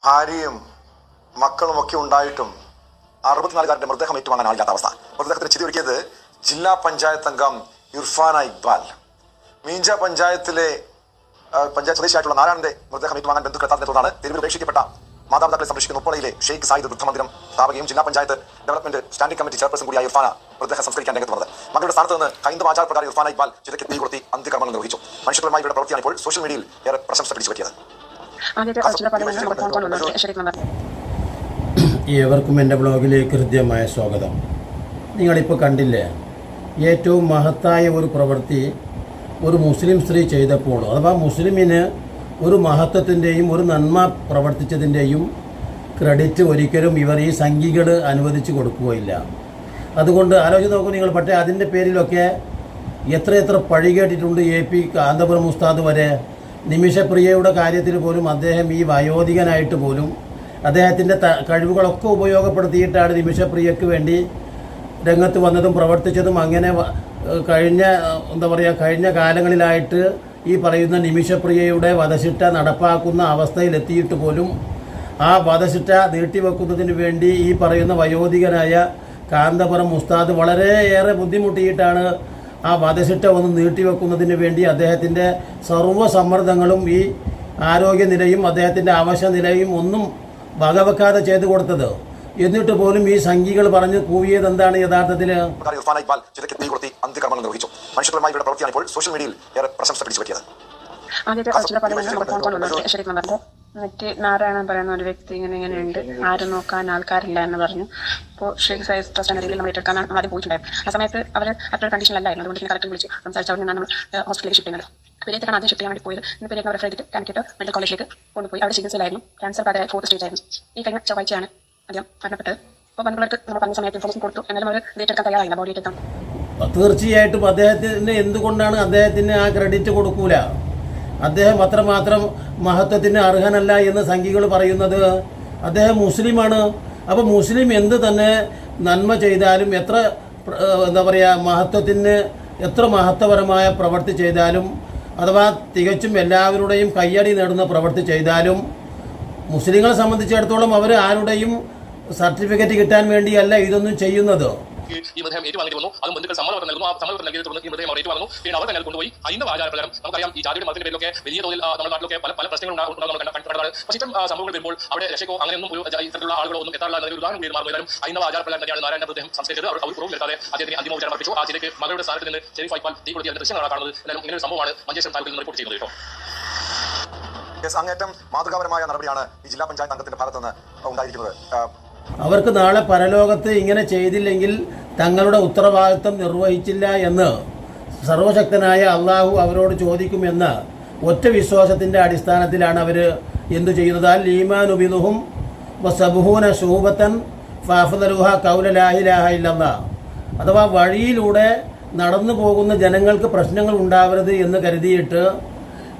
ഭാര്യയും മക്കളുമൊക്കെ ഉണ്ടായിട്ടും 64-കാരന്റെ മൃതദേഹം ഏറ്റുവാങ്ങാൻ ആളില്ലാത്ത അവസ്ഥ. മൃതദേഹത്തിന് ചിതിയൊരുക്കിയത് ജില്ലാ പഞ്ചായത്ത് അംഗം ഇർഫാന ഇക്ബാൽ. മീഞ്ച പഞ്ചായത്തിലെ പഞ്ചായത്ത് സ്വദേശിയായിട്ടുള്ള നാരായണന്റെ മൃതദേഹം ഏറ്റുവാങ്ങാൻ ബന്ധുക്കൾ എത്താത്തതിനെ തുടർന്നാണ് തെരുവിൽ ഉപേക്ഷിക്കപ്പെട്ട മാതാപിതാക്കളെ സംരക്ഷിക്കുന്ന ഉപ്പളയിലെ ഷെയ്ഖ് സായിദ് വൃദ്ധമന്ദിരം സ്ഥാപകയും ജില്ലാ panchayat development standing committee chairperson കൂടിയായ ഇർഫാന മൃതദേഹം സംസ്കരിക്കാൻ രംഗത്ത് വന്നത്. മകളുടെ സ്ഥാനത്ത് നിന്ന് ഹൈന്ദവ ആചാരപ്രകാരം ഇർഫാന ഇക്ബാൽ ചിതയ്ക്ക് തീ കൊളുത്തി അന്ത്യകർമ്മങ്ങൾ നിർവഹിച്ചു. മനുഷ്യപരമായ ഇവരുടെ പ്രവൃത്തിയാണ് ഇപ്പോൾ സോഷ്യൽ മീഡിയയിൽ ഏറെ പ്രശംസ പിടിച്ചുപറ്റിയത്. ഏവർക്കും എൻ്റെ ബ്ലോഗിലേക്ക് ഹൃദ്യമായ സ്വാഗതം. നിങ്ങളിപ്പോൾ കണ്ടില്ലേ, ഏറ്റവും മഹത്തായ ഒരു പ്രവൃത്തി ഒരു മുസ്ലിം സ്ത്രീ ചെയ്തപ്പോൾ, അഥവാ മുസ്ലിമിന് ഒരു മഹത്വത്തിൻ്റെയും ഒരു നന്മ പ്രവർത്തിച്ചതിൻ്റെയും ക്രെഡിറ്റ് ഒരിക്കലും ഇവർ ഈ സംഘികൾ അനുവദിച്ചു കൊടുക്കുകയില്ല. അതുകൊണ്ട് ആലോചിച്ച് നോക്കൂ നിങ്ങൾ. പക്ഷേ അതിൻ്റെ പേരിലൊക്കെ എത്രയെത്ര പഴി കേട്ടിട്ടുണ്ട്. AP കാന്തപുരം ഉസ്താദ് വരെ നിമിഷപ്രിയയുടെ കാര്യത്തിൽ പോലും അദ്ദേഹം ഈ വയോധികനായിട്ട് പോലും അദ്ദേഹത്തിൻ്റെ കഴിവുകളൊക്കെ ഉപയോഗപ്പെടുത്തിയിട്ടാണ് നിമിഷപ്രിയയ്ക്ക് വേണ്ടി രംഗത്ത് വന്നതും പ്രവർത്തിച്ചതും. അങ്ങനെ കഴിഞ്ഞ കാലങ്ങളിലായിട്ട് ഈ പറയുന്ന നിമിഷപ്രിയയുടെ വധശിക്ഷ നടപ്പാക്കുന്ന അവസ്ഥയിലെത്തിയിട്ട് പോലും ആ വധശിക്ഷ നീട്ടിവെക്കുന്നതിന് വേണ്ടി ഈ പറയുന്ന വയോധികനായ കാന്തപുരം ഉസ്താദ് വളരെയേറെ ബുദ്ധിമുട്ടിയിട്ടാണ് ആ വധശിക്ഷ ഒന്ന് നീട്ടിവെക്കുന്നതിന് വേണ്ടി അദ്ദേഹത്തിൻ്റെ സർവ്വസമ്മർദ്ദങ്ങളും ഈ ആരോഗ്യനിലയും അദ്ദേഹത്തിൻ്റെ അവശനിലയും ഒന്നും വകവെക്കാതെ ചെയ്തു കൊടുത്തത്. എന്നിട്ട് പോലും ഈ സംഘികൾ പറഞ്ഞ് കൂവിയത് എന്താണ് യഥാർത്ഥത്തിൽ? മറ്റേ നാരായണൻ പറയുന്ന ഒരു വ്യക്തി ഇങ്ങനെയുണ്ട്, ആരും നോക്കാൻ ആൾക്കാരില്ല എന്ന് പറഞ്ഞു. അപ്പോൾ ഷെയ്ഖ് സൈദ് ട്രസ്റ്റ് എന്ന രീതിയിൽ നമ്മൾ ഏറ്റെടുക്കാൻ ആദ്യം പോയിട്ടുണ്ടായിരുന്നു. ആ സമയത്ത് അവർ അത്ര കണ്ടീഷനിലല്ലായിരുന്നു. അതുകൊണ്ട് കറക്റ്റ് വിളിച്ച് സംസാരിച്ച് അവിടെ നിന്നാണ് നമ്മൾ ഹോസ്പിറ്റലിലേക്ക് ഷിഫ്റ്റ് ചെയ്യുന്നത്. പെരിയത്തേക്കാണ് ആദ്യം ഷിഫ്റ്റ് ചെയ്യാൻ വേണ്ടി പോയത്. ഇന്ന് പെരിയ റെഫർ ചെയ്തിട്ട് കാലിക്കറ്റ് മെഡിക്കൽ കോളേജിലേക്ക് കൊണ്ടുപോയി. അവിടെ ചികിത്സയിലായിരുന്നു. ക്യാൻസർ ബാധയായ 4th സ്റ്റേജ് ആയിരുന്നു. ഈ കഴിഞ്ഞ ചൊവ്വാഴ്ചയാണ് അദ്ദേഹം മരണപ്പെട്ടത്. അപ്പോൾ ബന്ധുക്കൾക്ക് നമ്മൾ പറഞ്ഞ സമയത്ത് ഇൻഫോർമേഷൻ കൊടുത്തു. എന്നാലും അവർ ഏറ്റെടുക്കാൻ തയ്യാറായില്ല, ബോഡി ഏറ്റെടുക്കാൻ. തീർച്ചയായിട്ടും അദ്ദേഹത്തിന് എന്തുകൊണ്ടാണ് അദ്ദേഹത്തിന് ആ ക്രെഡിറ്റ് കൊടുക്കൂല? അദ്ദേഹം അത്രമാത്രം മഹത്വത്തിന് അർഹനല്ല എന്ന് സംഘികൾ പറയുന്നത്. അദ്ദേഹം മുസ്ലിമാണ്. അപ്പോൾ മുസ്ലിം എന്ത് തന്നെ നന്മ ചെയ്താലും, എത്ര മഹത്വത്തിന് എത്ര മഹത്വപരമായ പ്രവൃത്തി ചെയ്താലും, അഥവാ തികച്ചും എല്ലാവരുടെയും കയ്യടി നേടുന്ന പ്രവൃത്തി ചെയ്താലും, മുസ്ലിങ്ങളെ സംബന്ധിച്ചിടത്തോളം അവർ ആരുടെയും സർട്ടിഫിക്കറ്റ് കിട്ടാൻ വേണ്ടിയല്ല ഇതൊന്നും ചെയ്യുന്നത്. ഈ മൃതദേഹം ഏറ്റുവാങ്ങി വന്നു. അതും ബന്ധുക്കൾ സമ്മതപത്രം നൽകുന്നു. ആ സമ്മതപത്രം നൽകിയതിനെ തുടർന്ന് ഈ മൃതദേഹം അവർ ഏറ്റുവാങ്ങുന്നു. പിന്നെ അവർ തന്നെ കൊണ്ടുപോയി ഹൈന്ദവ ആചാരപ്രകാരം, നമുക്കറിയാം ഈ ജാതിയുടെ മതത്തിന്റെ പേരിലൊക്കെ വലിയ തോതിൽ നമ്മുടെ നാട്ടിലൊക്കെ പല പ്രശ്നങ്ങൾ കണ്ടതാണ്. പക്ഷേ ഇത്തരം സംഭവങ്ങൾ വരുമ്പോൾ അവിടെ രക്ഷക്കോ അങ്ങനെയൊന്നും ഒരു ഇത്തരത്തിലുള്ള ആളുകളോ ഒന്നും എത്താറില്ല എന്നൊരു ഉദാഹരണം കൂടി മാറുന്നതായും ഹൈന്ദവ ആചാരപ്രകാരം തന്നെയാണ് നാരായണ മൃതദേഹം സംസ്കരിച്ചത്. അവർ കുറവ് വരുത്താതെ അദ്ദേഹത്തിന് അന്തിമോപചാരം അർപ്പിച്ചു. ആ ചിലക്ക് മകളുടെ സ്ഥാനത്ത് നിന്ന് ഷെരീഫ് ഇക്ബാൽ തീ കൊളുത്തിയ ദൃശ്യങ്ങളാണ് കാണുന്നത്. എന്നാലും ഇങ്ങനെ ഒരു സംഭവമാണ് മഞ്ചേശ്വരം താലൂക്കിൽ നിന്ന് റിപ്പോർട്ട് ചെയ്യുന്നത്. അങ്ങേറ്റം മാതൃകാപരമായ നടപടിയാണ് ഈ ജില്ലാ പഞ്ചായത്ത് അംഗത്തിന്റെ ഭാഗത്തുനിന്ന് ഉണ്ടായിരിക്കുന്നത്. അവർക്ക് നാളെ പരലോകത്ത് ഇങ്ങനെ ചെയ്തില്ലെങ്കിൽ തങ്ങളുടെ ഉത്തരവാദിത്വം നിർവഹിച്ചില്ല എന്ന് സർവശക്തനായ അള്ളാഹു അവരോട് ചോദിക്കുമെന്ന ഒറ്റ വിശ്വാസത്തിൻ്റെ അടിസ്ഥാനത്തിലാണ് അവർ എന്തു ചെയ്യുന്നത്. അൽ ഈമാനുബിദുഹും വസബുഹൂന ശൂബത്തൻ ഫഅഫ്ദലുഹ ഖൗല ലാ ഇലാഹ ഇല്ലല്ലാഹ്. അഥവാ വഴിയിലൂടെ നടന്നു പോകുന്ന ജനങ്ങൾക്ക് പ്രശ്നങ്ങൾ ഉണ്ടാവരുത് എന്ന് കരുതിയിട്ട്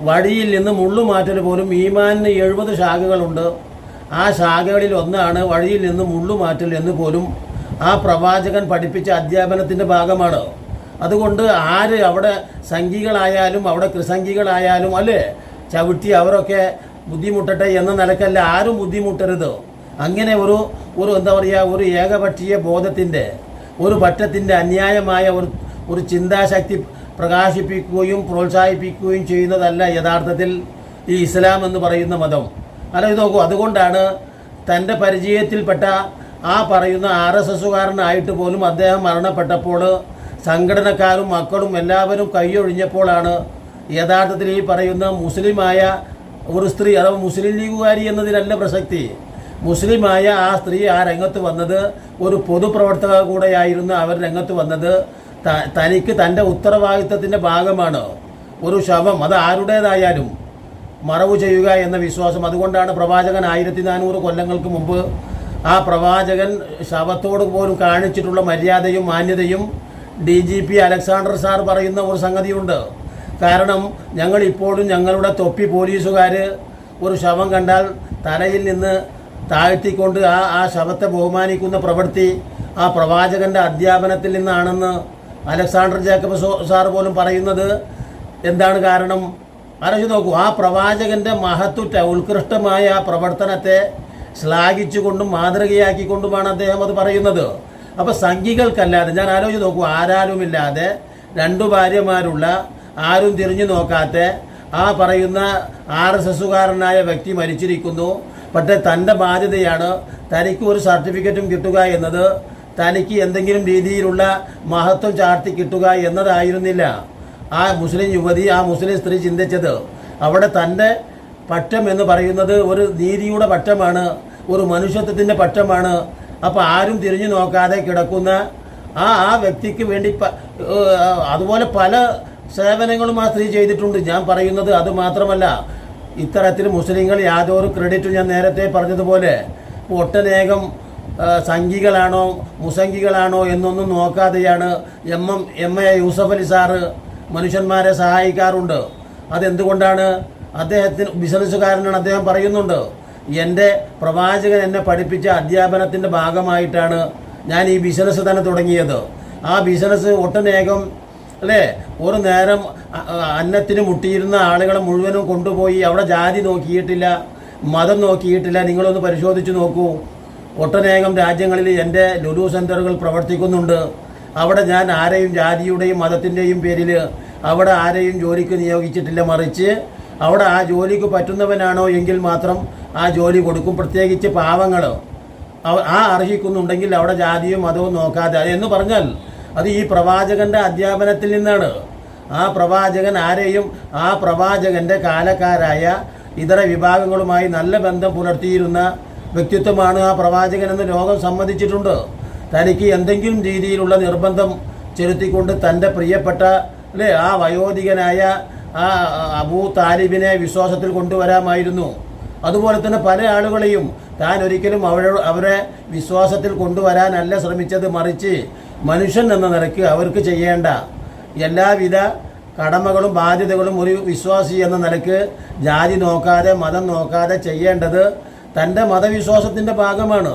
വഴിയിൽ നിന്ന് മുള്ളുമാറ്റൽ പോലും ഈമാനിന് 70 ശാഖകളുണ്ട്. ആ ശാഖകളിൽ ഒന്നാണ് വഴിയിൽ നിന്ന് മുള്ളുമാറ്റൽ എന്ന് പോലും ആ പ്രവാചകൻ പഠിപ്പിച്ച അധ്യാപനത്തിൻ്റെ ഭാഗമാണ്. അതുകൊണ്ട് ആര് അവിടെ സംഘികളായാലും അവിടെ കൃസംഘികളായാലും അല്ലേ ചവിട്ടി അവരൊക്കെ ബുദ്ധിമുട്ടട്ടെ എന്ന നിലക്കല്ല ആരും ബുദ്ധിമുട്ടരുത്. അങ്ങനെ ഒരു ഒരു ഏകപക്ഷീയ ബോധത്തിൻ്റെ ഒരു പറ്റത്തിൻ്റെ അന്യായമായ ഒരു ചിന്താശക്തി പ്രകാശിപ്പിക്കുകയും പ്രോത്സാഹിപ്പിക്കുകയും ചെയ്യുന്നതല്ല യഥാർത്ഥത്തിൽ ഈ ഇസ്ലാം എന്ന് പറയുന്ന മതം. അല്ലാതെ നോക്കൂ, അതുകൊണ്ടാണ് തൻ്റെ പരിചയത്തിൽപ്പെട്ട ആ പറയുന്ന RSSകാരനായിട്ട് പോലും അദ്ദേഹം മരണപ്പെട്ടപ്പോൾ സംഘടനക്കാരും മക്കളും എല്ലാവരും കൈയൊഴിഞ്ഞപ്പോഴാണ് യഥാർത്ഥത്തിൽ ഈ പറയുന്ന മുസ്ലിമായ ഒരു സ്ത്രീ, അഥവാ മുസ്ലിം ലീഗുകാരി എന്നതിനല്ല പ്രസക്തി, മുസ്ലിമായ ആ സ്ത്രീ ആ രംഗത്ത് വന്നത് ഒരു പൊതുപ്രവർത്തക കൂടെയായിരുന്നു. അവർ രംഗത്ത് വന്നത് തനിക്ക് തൻ്റെ ഉത്തരവാദിത്തത്തിൻ്റെ ഭാഗമാണ് ഒരു ശവം, അത് ആരുടേതായാലും മറവ് ചെയ്യുക എന്ന വിശ്വാസം. അതുകൊണ്ടാണ് പ്രവാചകൻ 1400 കൊല്ലങ്ങൾക്ക് മുമ്പ് ആ പ്രവാചകൻ ശവത്തോട് പോലും കാണിച്ചിട്ടുള്ള മര്യാദയും മാന്യതയും DGP അലക്സാണ്ടർ സാർ പറയുന്ന ഒരു സംഗതിയുണ്ട്. കാരണം ഞങ്ങൾ ഇപ്പോഴും ഞങ്ങളുടെ തൊപ്പി പോലീസുകാർ ഒരു ശവം കണ്ടാൽ തലയിൽ നിന്ന് താഴ്ത്തിക്കൊണ്ട് ആ ശവത്തെ ബഹുമാനിക്കുന്ന പ്രവൃത്തി ആ പ്രവാചകൻ്റെ അധ്യാപനത്തിൽ നിന്നാണെന്ന് അലക്സാണ്ടർ ജേക്കബ് സാർ പോലും പറയുന്നത്. എന്താണ് കാരണം? ആലോചിച്ച് നോക്കൂ, ആ പ്രവാചകന്റെ ഉത്കൃഷ്ടമായ ആ പ്രവർത്തനത്തെ ശ്ലാഘിച്ചുകൊണ്ടും മാതൃകയാക്കിക്കൊണ്ടുമാണ് അദ്ദേഹം അത് പറയുന്നത്. അപ്പോൾ സംഘികൾക്കല്ലാതെ, ഞാൻ ആലോചിച്ച് നോക്കൂ, ആരാലുമില്ലാതെ 2 ഭാര്യമാരുള്ള, ആരും തിരിഞ്ഞു നോക്കാത്ത ആ പറയുന്ന RSSകാരനായ വ്യക്തി മരിച്ചിരിക്കുന്നു. പക്ഷേ തൻ്റെ ബാധ്യതയാണ് തനിക്ക് ഒരു സർട്ടിഫിക്കറ്റും കിട്ടുക എന്നത്, തനിക്ക് എന്തെങ്കിലും രീതിയിലുള്ള മഹത്വം ചാർത്തി കിട്ടുക എന്നതായിരുന്നില്ല ആ മുസ്ലിം യുവതി, ആ മുസ്ലിം സ്ത്രീ ചിന്തിച്ചത്. അവിടെ തൻ്റെ പക്ഷം എന്ന് പറയുന്നത് ഒരു നീതിയുടെ പക്ഷമാണ്, ഒരു മനുഷ്യത്വത്തിൻ്റെ പക്ഷമാണ്. അപ്പോൾ ആരും തിരിഞ്ഞു നോക്കാതെ കിടക്കുന്ന ആ വ്യക്തിക്ക് വേണ്ടി അതുപോലെ പല സേവനങ്ങളും ആ സ്ത്രീ ചെയ്തിട്ടുണ്ട്. ഞാൻ പറയുന്നത് അത് മാത്രമല്ല, ഇത്തരത്തിൽ മുസ്ലിങ്ങൾ യാതൊരു ക്രെഡിറ്റും ഞാൻ നേരത്തെ പറഞ്ഞതുപോലെ ഒട്ടനേകം സംഘികളാണോ മുസംഘികളാണോ എന്നൊന്നും നോക്കാതെയാണ് എം.എ. യൂസഫ് അലി സാറ് മനുഷ്യന്മാരെ സഹായിക്കാറുണ്ട്. അതെന്തുകൊണ്ടാണ്? അദ്ദേഹത്തിന് ബിസിനസ്സുകാരനാണ്. അദ്ദേഹം പറയുന്നുണ്ട്, എൻ്റെ പ്രവാചകൻ എന്നെ പഠിപ്പിച്ച അധ്യാപനത്തിൻ്റെ ഭാഗമായിട്ടാണ് ഞാൻ ഈ ബിസിനസ് തന്നെ തുടങ്ങിയത്. ആ ബിസിനസ് ഒട്ടനേകം അല്ലേ, ഒരു നേരം അന്നത്തിന് മുട്ടിയിരുന്ന ആളുകളെ മുഴുവനും കൊണ്ടുപോയി അവിടെ ജാതി നോക്കിയിട്ടില്ല, മതം നോക്കിയിട്ടില്ല. നിങ്ങളൊന്ന് പരിശോധിച്ച് നോക്കൂ. ഒട്ടനേകം രാജ്യങ്ങളിൽ എൻ്റെ ലുലു സെൻ്ററുകൾ പ്രവർത്തിക്കുന്നുണ്ട്. അവിടെ ഞാൻ ആരെയും ജാതിയുടെയും മതത്തിൻ്റെയും പേരിൽ അവിടെ ആരെയും ജോലിക്ക് നിയോഗിച്ചിട്ടില്ല. മറിച്ച് അവിടെ ആ ജോലിക്ക് പറ്റുന്നവനാണോ എങ്കിൽ മാത്രം ആ ജോലി കൊടുക്കും. പ്രത്യേകിച്ച് പാവങ്ങൾ ആ അർഹിക്കുന്നുണ്ടെങ്കിൽ അവിടെ ജാതിയും മതവും നോക്കാതെ. എന്ന് പറഞ്ഞാൽ അത് ഈ പ്രവാചകൻ്റെ അധ്യാപനത്തിൽ നിന്നാണ്. ആ പ്രവാചകൻ ആരെയും, ആ പ്രവാചകൻ്റെ കാലക്കാരായ ഇതര വിഭാഗങ്ങളുമായി നല്ല ബന്ധം പുലർത്തിയിരുന്ന വ്യക്തിത്വമാണ് ആ പ്രവാചകൻ എന്ന് ലോകം സമ്മതിച്ചിട്ടുണ്ട്. തനിക്ക് എന്തെങ്കിലും രീതിയിലുള്ള നിർബന്ധം ചെലുത്തിക്കൊണ്ട് തൻ്റെ പ്രിയപ്പെട്ട അല്ലേ ആ വയോധികനായ ആ അബൂ താലിബിനെ വിശ്വാസത്തിൽ കൊണ്ടുവരാമായിരുന്നു. അതുപോലെ തന്നെ പല ആളുകളെയും താൻ ഒരിക്കലും അവരെ വിശ്വാസത്തിൽ കൊണ്ടുവരാനല്ല ശ്രമിച്ചത്. മറിച്ച് മനുഷ്യൻ എന്ന നിലയ്ക്ക് അവർക്ക് ചെയ്യേണ്ട എല്ലാവിധ കടമകളും ബാധ്യതകളും ഒരു വിശ്വാസി എന്ന നിലയ്ക്ക് ജാതി നോക്കാതെ മതം നോക്കാതെ ചെയ്യേണ്ടത് തൻ്റെ മതവിശ്വാസത്തിൻ്റെ ഭാഗമാണ്.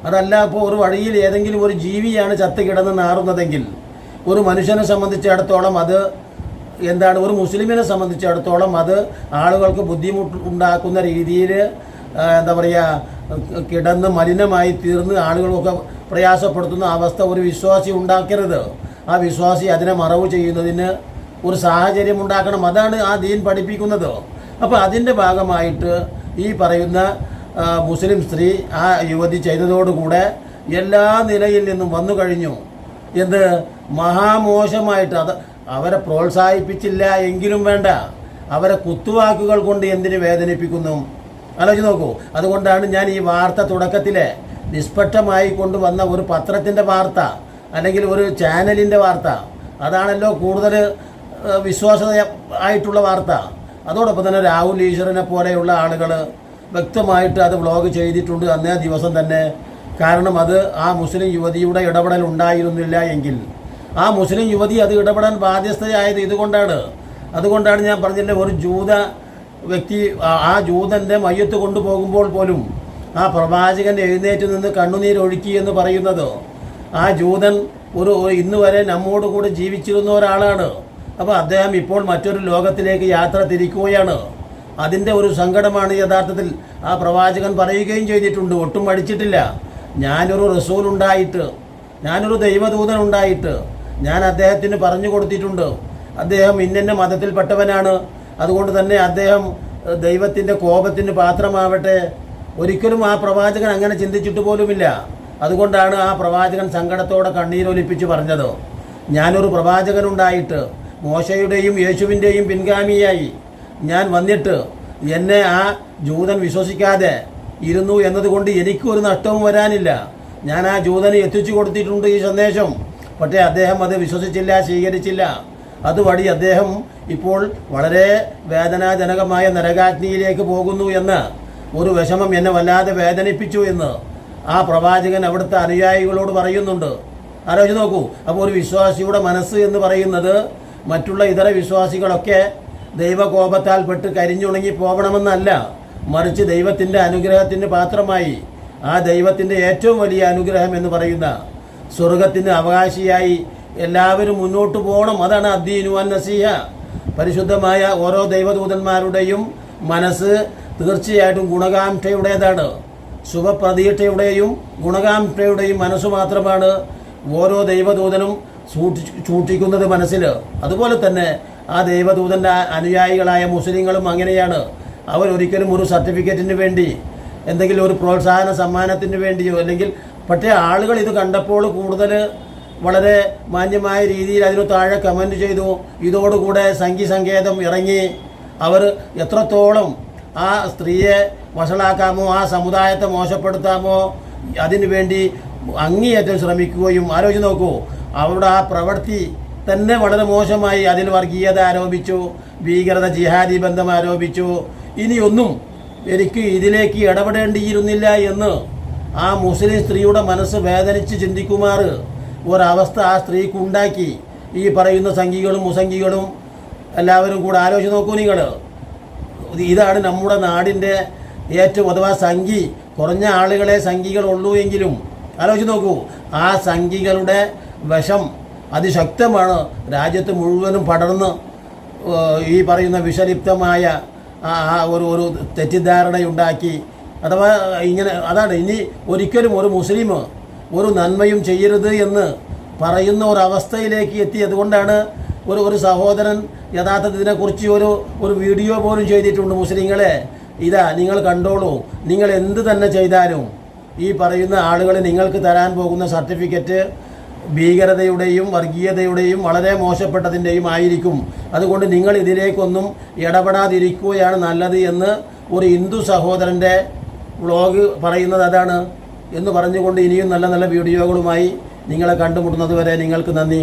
അതല്ല ഇപ്പോൾ ഒരു വഴിയിൽ ഏതെങ്കിലും ഒരു ജീവിയാണ് ചത്ത് കിടന്ന് നാറുന്നതെങ്കിൽ ഒരു മനുഷ്യനെ സംബന്ധിച്ചിടത്തോളം അത് എന്താണ്, ഒരു മുസ്ലിമിനെ സംബന്ധിച്ചിടത്തോളം അത് ആളുകൾക്ക് ബുദ്ധിമുട്ടുണ്ടാക്കുന്ന രീതിയിൽ എന്താ പറയുക കിടന്ന് മലിനമായി തീർന്ന് ആളുകളൊക്കെ പ്രയാസപ്പെടുത്തുന്ന അവസ്ഥ ഒരു വിശ്വാസി ഉണ്ടാക്കരുത്. ആ വിശ്വാസി അതിനെ മറവ് ചെയ്യുന്നതിന് ഒരു സാഹചര്യം ഉണ്ടാക്കണം. അതാണ് ആ ദീൻ പഠിപ്പിക്കുന്നത്. അപ്പോൾ അതിൻ്റെ ഭാഗമായിട്ട് ഈ പറയുന്ന മുസ്ലിം സ്ത്രീ ആ യുവതി ചെയ്തതോടുകൂടെ എല്ലാ നിലയിൽ നിന്നും വന്നു കഴിഞ്ഞു. എന്ത് മഹാമോശമായിട്ട് അത് അവരെ പ്രോത്സാഹിപ്പിച്ചില്ല എങ്കിലും വേണ്ട, അവരെ കുത്തുവാക്കുകൾ കൊണ്ട് എന്തിന് വേദനിപ്പിക്കുന്നു? ആലോചിച്ച് നോക്കൂ. അതുകൊണ്ടാണ് ഞാൻ ഈ വാർത്ത തുടക്കത്തിലെ നിഷ്പക്ഷമായി കൊണ്ടുവന്ന ഒരു പത്രത്തിൻ്റെ വാർത്ത അല്ലെങ്കിൽ ഒരു ചാനലിൻ്റെ വാർത്ത, അതാണല്ലോ കൂടുതൽ വിശ്വാസ ആയിട്ടുള്ള വാർത്ത. അതോടൊപ്പം തന്നെ രാഹുൽ ഈശ്വറിനെ പോലെയുള്ള ആളുകൾ വ്യക്തമായിട്ട് അത് വ്ലോഗ് ചെയ്തിട്ടുണ്ട് അന്നേ ദിവസം തന്നെ. കാരണം അത് ആ മുസ്ലിം യുവതിയുടെ ഇടപെടൽ ഉണ്ടായിരുന്നില്ല എങ്കിൽ ആ മുസ്ലിം യുവതി അത് ഇടപെടാൻ ബാധ്യസ്ഥയായത് അതുകൊണ്ടാണ് ഞാൻ പറഞ്ഞില്ലേ, ഒരു ജൂത വ്യക്തി ആ ജൂതൻ്റെ മയ്യത്ത് കൊണ്ടുപോകുമ്പോൾ പോലും ആ പ്രവാചകൻ എഴുന്നേറ്റ് നിന്ന് കണ്ണുനീരൊഴുക്കി എന്ന് പറയുന്നത് ആ ജൂതൻ ഇന്ന് വരെ നമ്മോട് കൂടെ ജീവിച്ചിരുന്ന ഒരാളാണ്. അപ്പോൾ അദ്ദേഹം ഇപ്പോൾ മറ്റൊരു ലോകത്തിലേക്ക് യാത്ര തിരിക്കുകയാണ്. അതിൻ്റെ ഒരു സങ്കടമാണ് യഥാർത്ഥത്തിൽ ആ പ്രവാചകൻ പറയുകയും ചെയ്തിട്ടുണ്ട്. ഒട്ടും മടിച്ചിട്ടില്ല. ഞാനൊരു റസൂലുണ്ടായിട്ട്, ഞാനൊരു ദൈവദൂതനുണ്ടായിട്ട് ഞാൻ അദ്ദേഹത്തിന് പറഞ്ഞു കൊടുത്തിട്ടുണ്ട്, അദ്ദേഹം ഇന്ന മതത്തിൽപ്പെട്ടവനാണ്, അതുകൊണ്ട് തന്നെ അദ്ദേഹം ദൈവത്തിൻ്റെ കോപത്തിന് പാത്രമാവട്ടെ. ഒരിക്കലും ആ പ്രവാചകൻ അങ്ങനെ ചിന്തിച്ചിട്ട് പോലുമില്ല. അതുകൊണ്ടാണ് ആ പ്രവാചകൻ സങ്കടത്തോടെ കണ്ണീരൊലിപ്പിച്ച് പറഞ്ഞത്, ഞാനൊരു പ്രവാചകനുണ്ടായിട്ട് മോശയുടെയും യേശുവിൻ്റെയും പിൻഗാമിയായി ഞാൻ വന്നിട്ട് എന്നെ ആ ജൂതൻ വിശ്വസിക്കാതെ ഇരുന്നു എന്നതുകൊണ്ട് എനിക്കൊരു നഷ്ടവും വരാനില്ല. ഞാൻ ആ ജൂതന് എത്തിച്ചു കൊടുത്തിട്ടുണ്ട് ഈ സന്ദേശം. പക്ഷേ അദ്ദേഹം അത് വിശ്വസിച്ചില്ല, സ്വീകരിച്ചില്ല. അതുവഴി അദ്ദേഹം ഇപ്പോൾ വളരെ വേദനാജനകമായ നരകാഗ്നിയിലേക്ക് പോകുന്നു എന്ന് ഒരു വിഷമം എന്നെ വല്ലാതെ വേദനിപ്പിച്ചു എന്ന് ആ പ്രവാചകൻ അവിടുത്തെ അനുയായികളോട് പറയുന്നുണ്ട്. ആലോചിച്ച് നോക്കൂ. അപ്പോൾ ഒരു വിശ്വാസിയുടെ മനസ്സ് എന്ന് പറയുന്നത് മറ്റുള്ള ഇതര വിശ്വാസികളൊക്കെ ദൈവകോപത്താൽ പെട്ട് കരിഞ്ഞുണങ്ങി പോകണമെന്നല്ല, മറിച്ച് ദൈവത്തിൻ്റെ അനുഗ്രഹത്തിന് പാത്രമായി ആ ദൈവത്തിൻ്റെ ഏറ്റവും വലിയ അനുഗ്രഹം എന്ന് പറയുന്ന സ്വർഗത്തിന് അവകാശിയായി എല്ലാവരും മുന്നോട്ട് പോകണം. അതാണ് അദ്ദീനു അൻ നസീഹ. പരിശുദ്ധമായ ഓരോ ദൈവദൂതന്മാരുടെയും മനസ്സ് തീർച്ചയായിട്ടും ഗുണകാംക്ഷയുടേതാണ്. ശുഭപ്രതീക്ഷയുടെയും ഗുണകാംക്ഷയുടെയും മനസ്സ് മാത്രമാണ് ഓരോ ദൈവദൂതനും സൂക്ഷിക്കുന്നത് മനസ്സിൽ. അതുപോലെ തന്നെ ആ ദൈവദൂതൻ്റെ അനുയായികളായ മുസ്ലിങ്ങളും അങ്ങനെയാണ്. അവരൊരിക്കലും ഒരു സർട്ടിഫിക്കറ്റിന് വേണ്ടി, എന്തെങ്കിലും ഒരു പ്രോത്സാഹന സമ്മാനത്തിന് വേണ്ടിയോ, അല്ലെങ്കിൽ പക്ഷേ ആളുകൾ ഇത് കണ്ടപ്പോൾ കൂടുതൽ വളരെ മാന്യമായ രീതിയിൽ അതിന് താഴെ കമൻറ്റ് ചെയ്തു. ഇതോടുകൂടെ സംഘിസങ്കേതം ഇറങ്ങി അവർ എത്രത്തോളം ആ സ്ത്രീയെ വഷളാക്കാമോ, ആ സമുദായത്തെ മോശപ്പെടുത്താമോ അതിനു വേണ്ടി അങ്ങേയറ്റം ശ്രമിക്കുകയും, ആലോചിച്ച് നോക്കൂ, അവരുടെ ആ പ്രവൃത്തി തന്നെ വളരെ മോശമായി. അതിൽ വർഗീയത ആരോപിച്ചു, ഭീകരത, ജിഹാദി ബന്ധം ആരോപിച്ചു. ഇനിയൊന്നും എനിക്ക് ഇതിലേക്ക് ഇടപെടേണ്ടിയിരുന്നില്ല എന്ന് ആ മുസ്ലിം സ്ത്രീയുടെ മനസ്സ് വേദനിച്ച് ചിന്തിക്കുമാർ ഒരവസ്ഥ ആ സ്ത്രീക്കുണ്ടാക്കി. ഈ പറയുന്ന സംഘികളും മുസംഘികളും എല്ലാവരും കൂടെ ആലോചിച്ച് നോക്കൂ നിങ്ങൾ. ഇതാണ് നമ്മുടെ നാടിൻ്റെ ഏറ്റവും, അഥവാ സംഘി കുറഞ്ഞ ആളുകളെ സംഘികളുള്ളൂ എങ്കിലും ആലോചിച്ച് നോക്കൂ, ആ സംഘികളുടെ വിഷം അതിശക്തമാണ്. രാജ്യത്ത് മുഴുവനും പടർന്ന് ഈ പറയുന്ന വിഷലിപ്തമായ ഒരു തെറ്റിദ്ധാരണയുണ്ടാക്കി. അഥവാ ഇങ്ങനെ അതാണ്, ഇനി ഒരിക്കലും ഒരു മുസ്ലിം ഒരു നന്മയും ചെയ്യരുത് എന്ന് പറയുന്ന ഒരവസ്ഥയിലേക്ക് എത്തി. അതുകൊണ്ടാണ് ഒരു സഹോദരൻ യഥാർത്ഥത്തിൽ ഇതിനെക്കുറിച്ച് ഒരു വീഡിയോ പോലും ചെയ്തിട്ടുണ്ട്. മുസ്ലിങ്ങളെ, ഇതാ നിങ്ങൾ കണ്ടോളൂ, നിങ്ങൾ എന്ത് തന്നെ ചെയ്താലും ഈ പറയുന്ന ആളുകൾ നിങ്ങൾക്ക് തരാൻ പോകുന്ന സർട്ടിഫിക്കറ്റ് ഭീകരതയുടെയും വർഗീയതയുടെയും വളരെ മോശപ്പെട്ടതിൻ്റെയും ആയിരിക്കും. അതുകൊണ്ട് നിങ്ങൾ ഇതിലേക്കൊന്നും ഇടപെടാതിരിക്കുകയാണ് നല്ലത് എന്ന് ഒരു ഹിന്ദു സഹോദരൻ്റെ വ്ളോഗ് പറയുന്നത് അതാണ് എന്ന് പറഞ്ഞുകൊണ്ട് ഇനിയും നല്ല നല്ല വീഡിയോകളുമായി നിങ്ങളെ കണ്ടുമുട്ടുന്നത് വരെ നിങ്ങൾക്ക് നന്ദി.